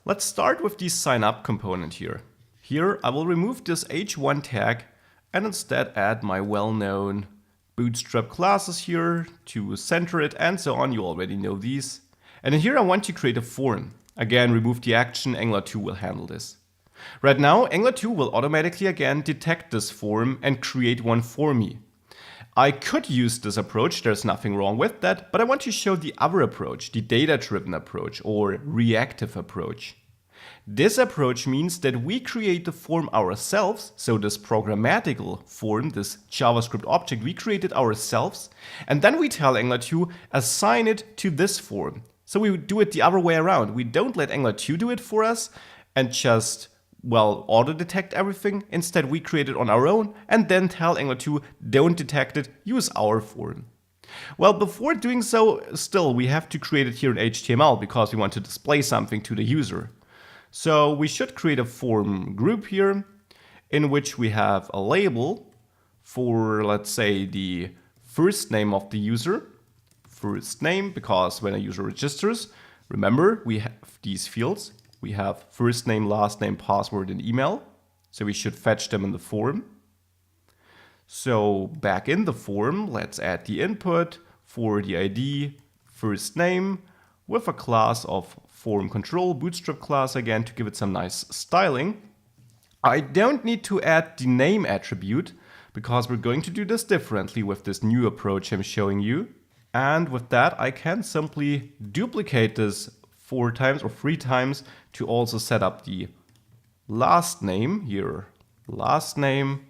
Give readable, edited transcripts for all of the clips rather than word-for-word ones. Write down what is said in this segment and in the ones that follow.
Let's start with the sign up component here. Here I will remove this h1 tag and instead add my well-known Bootstrap classes here to center it and so on. You already know these. And in here I want to create a form. Again, remove the action, Angular 2 will handle this. Right now, Angular 2 will automatically again detect this form and create one for me. I could use this approach, there's nothing wrong with that, but I want to show the other approach, the data-driven approach or reactive approach. This approach means that we create the form ourselves, so this programmatical form, this JavaScript object, we created ourselves, and then we tell Angular 2, assign it to this form. So we do it the other way around. We don't let Angular 2 do it for us and just auto-detect everything. Instead, we create it on our own and then tell Angular 2, don't detect it, use our form. Well, before doing so, still, we have to create it here in HTML because we want to display something to the user. So we should create a form group here in which we have a label for, let's say, the first name of the user. First name, because when a user registers, remember, we have these fields. We have first name, last name, password, and email. So we should fetch them in the form. So back in the form, let's add the input for the ID first name with a class of form control, Bootstrap class again to give it some nice styling. I don't need to add the name attribute because we're going to do this differently with this new approach I'm showing you. And with that, I can simply duplicate this 4 times or 3 times to also set up the last name here, last name.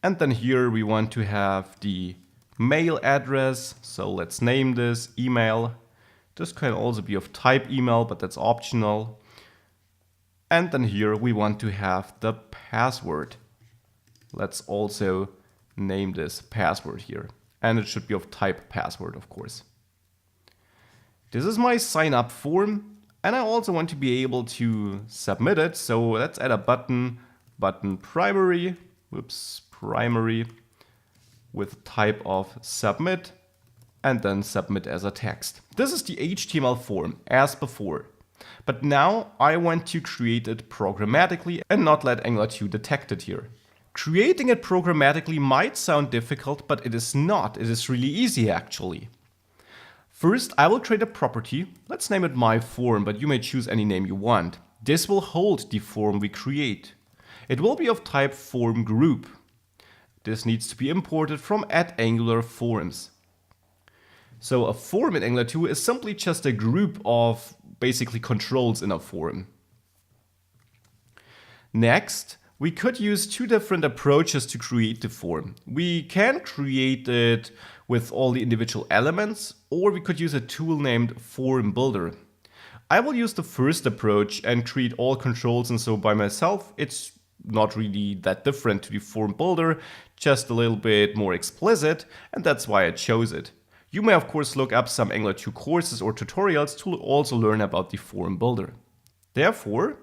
And then here we want to have the mail address. So let's name this email. This can also be of type email, but that's optional. And then here we want to have the password. Let's also name this password here. And it should be of type password, of course. This is my sign up form, and I also want to be able to submit it. So let's add a button primary, primary with type of submit, and then submit as a text. This is the HTML form as before. But now I want to create it programmatically and not let Angular 2 detect it here. Creating it programmatically might sound difficult, but it is not. It is really easy actually. First, I will create a property. Let's name it my form, but you may choose any name you want. This will hold the form we create. It will be of type form group. This needs to be imported from @AngularForms. So a form in Angular 2 is simply just a group of basically controls in a form. Next, we could use 2 different approaches to create the form. We can create it with all the individual elements, or we could use a tool named Form Builder. I will use the first approach and create all controls and so by myself. It's not really that different to the Form Builder, just a little bit more explicit, and that's why I chose it. You may of course look up some Angular 2 courses or tutorials to also learn about the Form Builder. Therefore,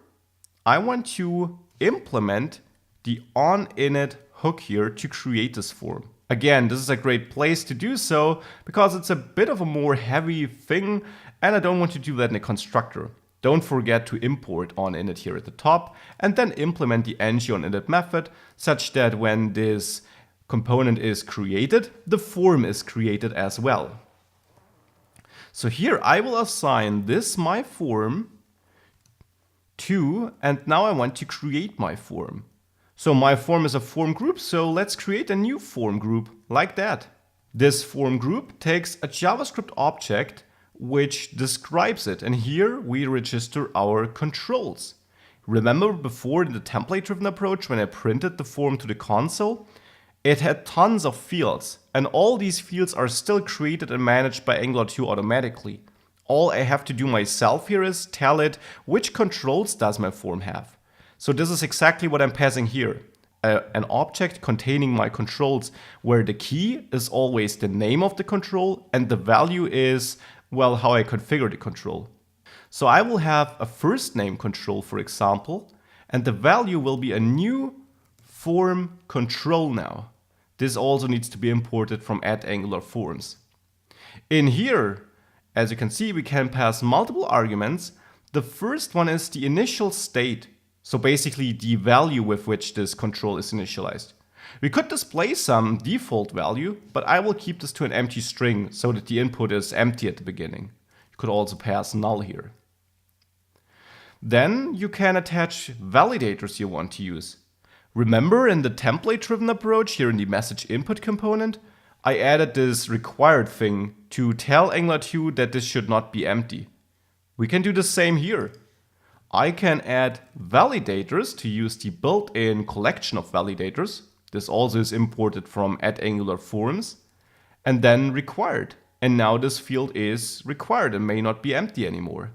I want to implement the onInit hook here to create this form. Again, this is a great place to do so because it's a bit of a more heavy thing and I don't want to do that in a constructor. Don't forget to import onInit here at the top and then implement the ng-onInit method such that when this component is created, the form is created as well. So here I will assign this my form to, and now I want to create my form. So my form is a form group, so let's create a new form group like that. This form group takes a JavaScript object which describes it, and here we register our controls. Remember before in the template-driven approach when I printed the form to the console? It had tons of fields, and all these fields are still created and managed by Angular 2 automatically. All I have to do myself here is tell it which controls does my form have. So this is exactly what I'm passing here. An object containing my controls where the key is always the name of the control and the value is, well, how I configure the control. So I will have a first name control, for example, and the value will be a new form control now. This also needs to be imported from @AngularForms. In here, as you can see, we can pass multiple arguments, The first one is the initial state, so basically the value with which this control is initialized. We could display some default value, but I will keep this to an empty string so that the input is empty at the beginning. You could also pass null here. Then you can attach validators you want to use. Remember in the template-driven approach here in the message input component, I added this required thing to tell Angular 2 that this should not be empty. We can do the same here. I can add validators to use the built-in collection of validators. This also is imported from @AngularForms, and then required. And now this field is required and may not be empty anymore.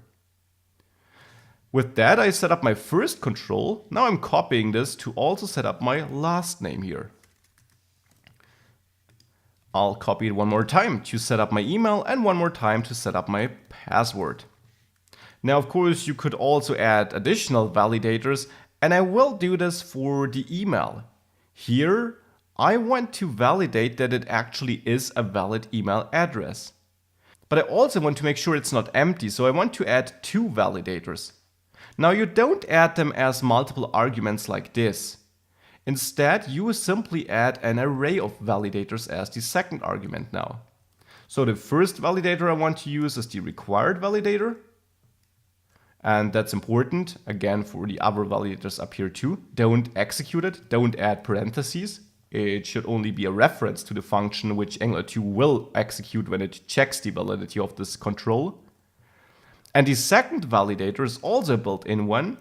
With that, I set up my first control. Now I'm copying this to also set up my last name here. I'll copy it one more time to set up my email and one more time to set up my password. Now, of course, you could also add additional validators, and I will do this for the email. Here, I want to validate that it actually is a valid email address. But I also want to make sure it's not empty, so I want to add 2 validators. Now, you don't add them as multiple arguments like this. Instead, you simply add an array of validators as the second argument now. So the first validator I want to use is the required validator. And that's important, again, for the other validators up here too. Don't execute it, don't add parentheses. It should only be a reference to the function which Angular 2 will execute when it checks the validity of this control. And the second validator is also a built-in one,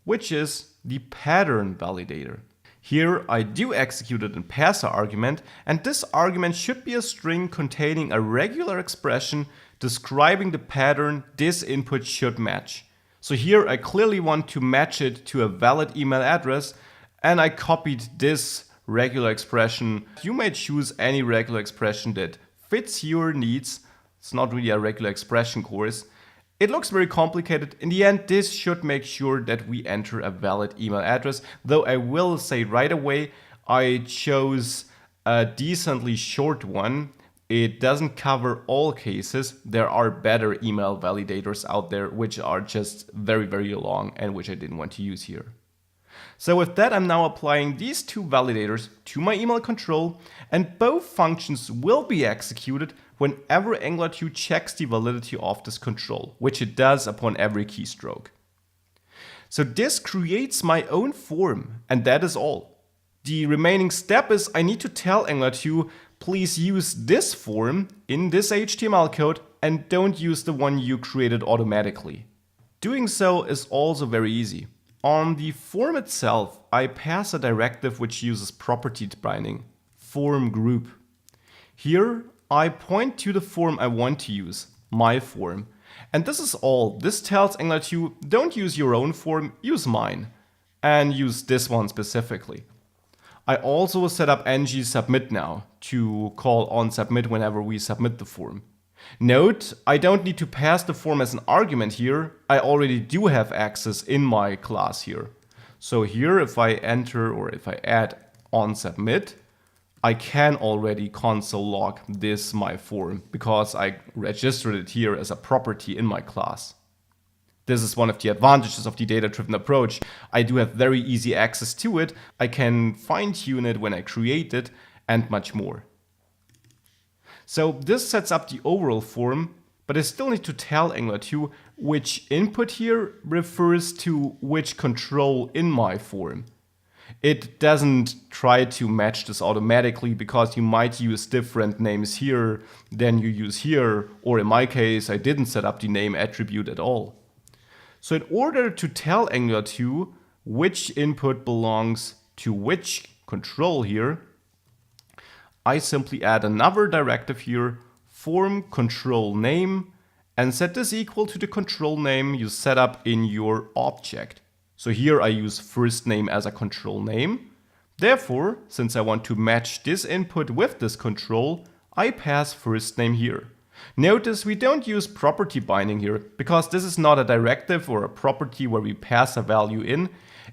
which is the pattern validator. Here I do execute it in parser argument, and this argument should be a string containing a regular expression describing the pattern this input should match. So here I clearly want to match it to a valid email address, and I copied this regular expression. You may choose any regular expression that fits your needs. It's not really a regular expression course. It looks very complicated. In the end, this should make sure that we enter a valid email address, though I will say right away, I chose a decently short one. It doesn't cover all cases. There are better email validators out there which are just very, very long and which I didn't want to use here. So with that, I'm now applying these 2 validators to my email control, and both functions will be executed whenever Angular 2 checks the validity of this control, which it does upon every keystroke. So this creates my own form, and that is all. The remaining step is I need to tell Angular 2, please use this form in this HTML code and don't use the one you created automatically. Doing so is also very easy. On the form itself, I pass a directive which uses property binding, form group. Here, I point to the form I want to use, my form. And this is all. This tells Angular 2, don't use your own form, use mine. And use this one specifically. I also set up ng-submit now to call onSubmit whenever we submit the form. Note, I don't need to pass the form as an argument here. I already do have access in my class here. So here, if I enter or if I add onSubmit, I can already console log this my form because I registered it here as a property in my class. This is one of the advantages of the data-driven approach. I do have very easy access to it. I can fine-tune it when I create it and much more. So this sets up the overall form, but I still need to tell Angular 2 which input here refers to which control in my form. It doesn't try to match this automatically because you might use different names here than you use here, or in my case, I didn't set up the name attribute at all. So in order to tell Angular 2 which input belongs to which control here, I simply add another directive here, form control name, and set this equal to the control name you set up in your object. So here I use first name as a control name. Therefore, since I want to match this input with this control, I pass first name here. Notice we don't use property binding here because this is not a directive or a property where we pass a value in.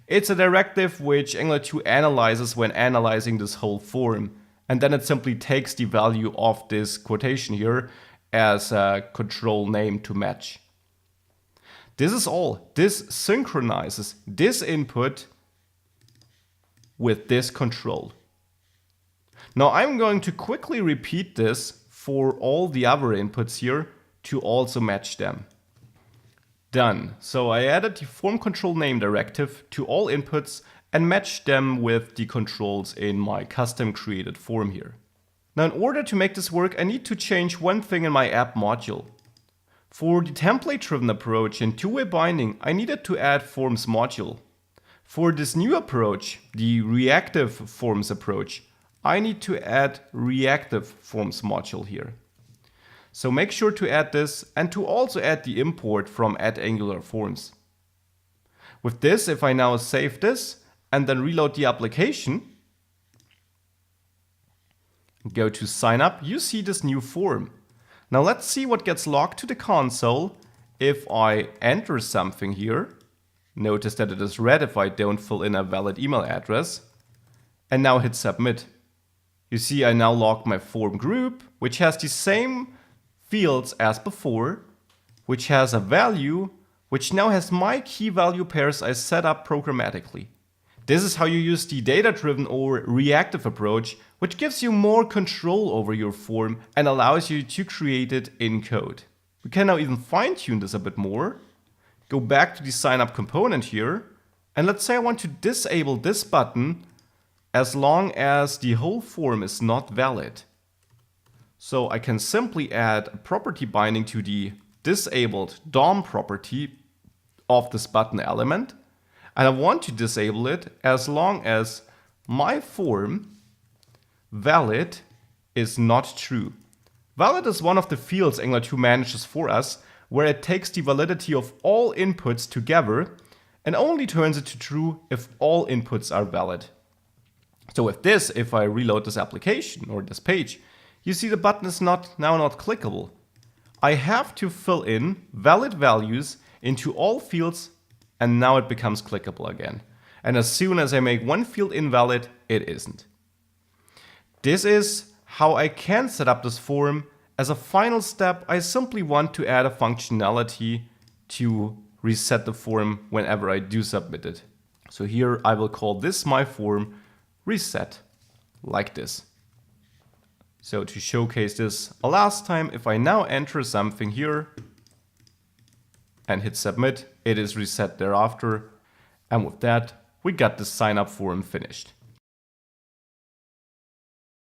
It's a directive which Angular 2 analyzes when analyzing this whole form. And then it simply takes the value of this quotation here as a control name to match. This is all. This synchronizes this input with this control. Now I'm going to quickly repeat this for all the other inputs here to also match them. Done. So I added the form control name directive to all inputs and matched them with the controls in my custom created form here. Now in order to make this work, I need to change one thing in my app module. For the template-driven approach in two-way binding, I needed to add forms module. For this new approach, the reactive forms approach, I need to add reactive forms module here. So make sure to add this and to also add the import from add_angular_forms. With this, if I now save this and then reload the application, go to sign up, you see this new form. Now let's see what gets logged to the console if I enter something here. Notice that it is red if I don't fill in a valid email address. And now hit submit. You see I now logged my form group, which has the same fields as before, which has a value, which now has my key value pairs I set up programmatically. This is how you use the data-driven or reactive approach, which gives you more control over your form and allows you to create it in code. We can now even fine-tune this a bit more. Go back to the sign up component here, and let's say I want to disable this button as long as the whole form is not valid. So I can simply add a property binding to the disabled DOM property of this button element. And I want to disable it as long as my form valid is not true. Valid is one of the fields Angular 2 manages for us, where it takes the validity of all inputs together and only turns it to true if all inputs are valid. So with this, if I reload this application or this page, you see the button is now not clickable. I have to fill in valid values into all fields, and now it becomes clickable again. And as soon as I make one field invalid, it isn't. This is how I can set up this form. As a final step, I simply want to add a functionality to reset the form whenever I do submit it. So here I will call this my form reset, like this. So to showcase this a last time, if I now enter something here and hit submit, it is reset thereafter. And with that, we got the sign up form finished.